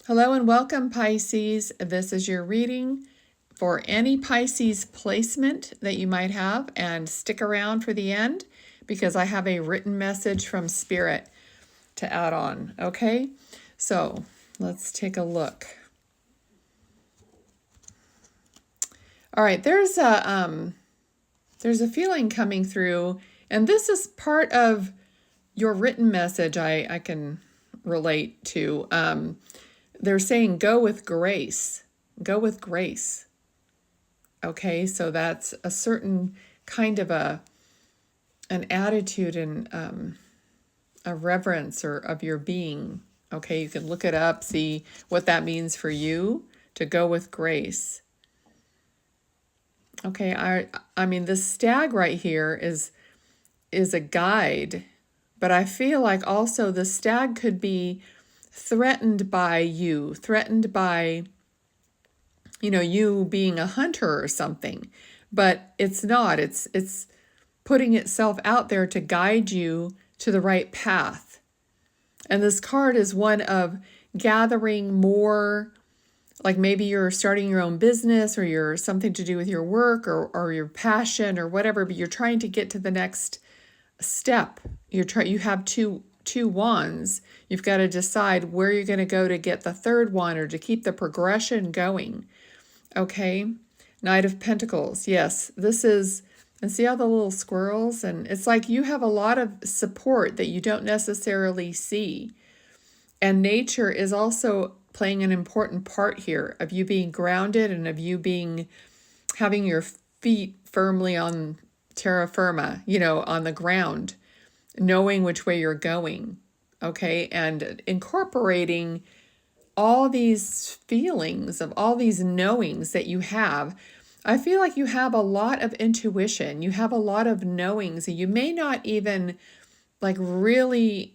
Hello and welcome, Pisces. This is your reading for any Pisces placement that you might have, and stick around for the end because I have a written message from Spirit to add on. Okay, so let's take a look. All right, there's a feeling coming through, and this is part of your written message. I can relate to. They're saying go with grace. Go with grace. Okay, so that's a certain kind of an attitude and a reverence or of your being. Okay, you can look it up, see what that means for you to go with grace. Okay, I mean this stag right here is a guide, but I feel like also the stag could be threatened by you, threatened by, you being a hunter or something. But it's not. It's putting itself out there to guide you to the right path. And this card is one of gathering more, like maybe you're starting your own business or you're something to do with your work or your passion or whatever, but you're trying to get to the next step. You have two wands. You've got to decide where you're going to go to get the third one or to keep the progression going. Okay, Knight of Pentacles. Yes, this is, and see all the little squirrels? And it's like you have a lot of support that you don't necessarily see. And nature is also playing an important part here of you being grounded and of you having your feet firmly on terra firma, on the ground, knowing which way you're going, okay? And incorporating all these feelings of all these knowings that you have. I feel like you have a lot of intuition. You have a lot of knowings. You may not even like really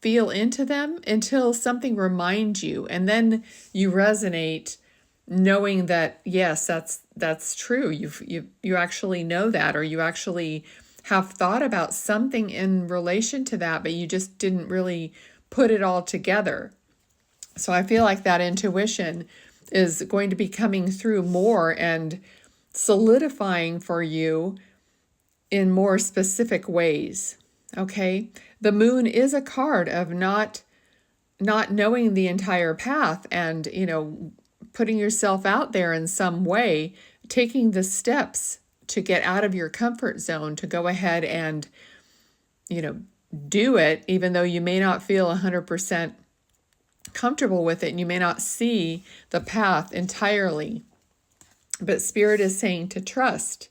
feel into them until something reminds you. And then you resonate knowing that, yes, that's true. You actually know that, or you actually have thought about something in relation to that, but you just didn't really put it all together. So I feel like that intuition is going to be coming through more and solidifying for you in more specific ways. Okay? The moon is a card of not knowing the entire path and, putting yourself out there in some way, taking the steps to get out of your comfort zone, to go ahead and, do it, even though you may not feel 100% comfortable with it and you may not see the path entirely. But Spirit is saying to trust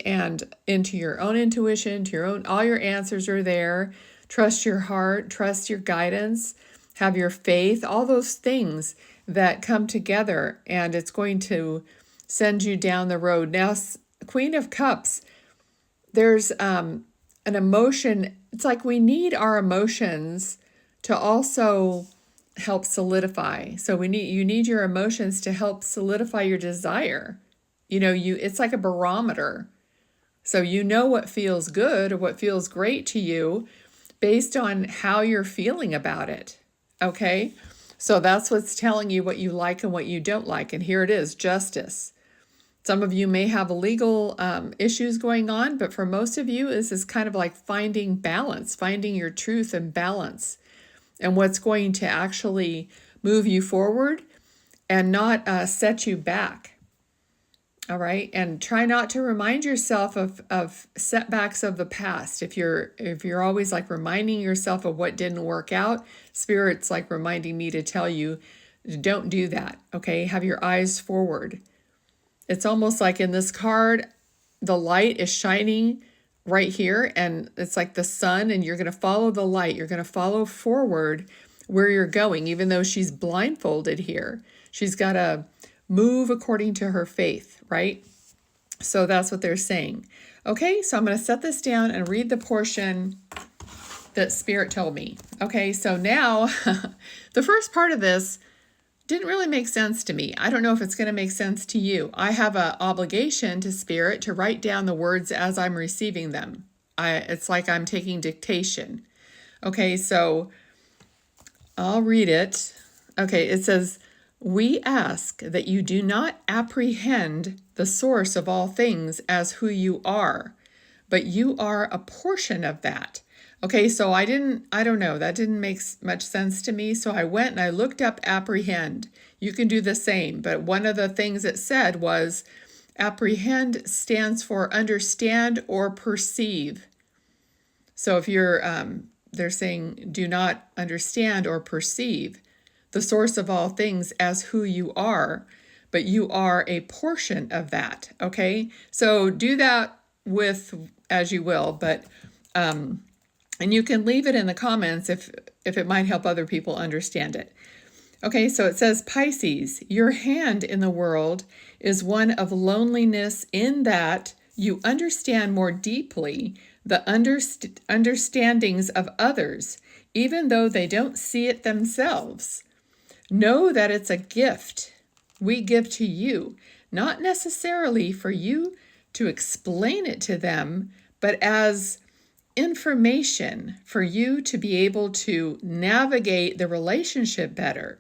and into your own intuition, to your own, all your answers are there. Trust your heart, trust your guidance, have your faith, all those things that come together, and it's going to send you down the road. Now, Queen of Cups, there's an emotion. It's like we need our emotions to also help solidify. So you need your emotions to help solidify your desire. It's like a barometer. So you know what feels good or what feels great to you based on how you're feeling about it. Okay? So that's what's telling you what you like and what you don't like. And here it is, justice. Some of you may have legal issues going on, but for most of you, this is kind of like finding balance, finding your truth and balance, and what's going to actually move you forward and not set you back. All right, and try not to remind yourself of setbacks of the past. If you're always like reminding yourself of what didn't work out, Spirit's like reminding me to tell you, don't do that. Okay, have your eyes forward. It's almost like in this card, the light is shining right here, and it's like the sun, and you're going to follow the light. You're going to follow forward where you're going, even though she's blindfolded here. She's got to move according to her faith, right? So that's what they're saying. Okay, so I'm going to set this down and read the portion that Spirit told me. Okay, so now the first part of this didn't really make sense to me. I don't know if it's going to make sense to you. I have an obligation to Spirit to write down the words as I'm receiving them. It's like I'm taking dictation. Okay, so I'll read it. Okay, it says, "We ask that you do not apprehend the source of all things as who you are, but you are a portion of that." Okay, so I don't know, that didn't make much sense to me. So I went and I looked up apprehend. You can do the same, but one of the things it said was apprehend stands for understand or perceive. So if they're saying do not understand or perceive the source of all things as who you are, but you are a portion of that. Okay, so do that with as you will, but and you can leave it in the comments if it might help other people understand it. Okay, so it says, Pisces, your hand in the world is one of loneliness in that you understand more deeply the understandings of others, even though they don't see it themselves. Know that it's a gift we give to you, not necessarily for you to explain it to them, but as information for you to be able to navigate the relationship better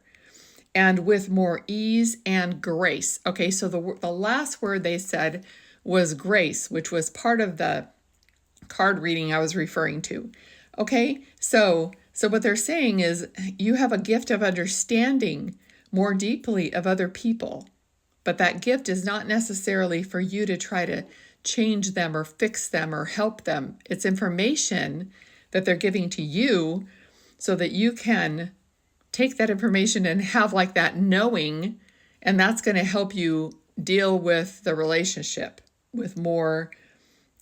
and with more ease and grace. Okay, so the last word they said was grace, which was part of the card reading I was referring to. Okay, so what they're saying is you have a gift of understanding more deeply of other people, but that gift is not necessarily for you to try to change them or fix them or help them. It's information that they're giving to you so that you can take that information and have like that knowing, and that's going to help you deal with the relationship with more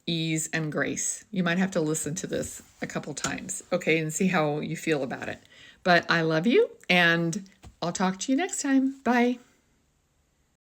ease and grace. You might have to listen to this a couple times, okay, and see how you feel about it. But I love you, and I'll talk to you next time. Bye.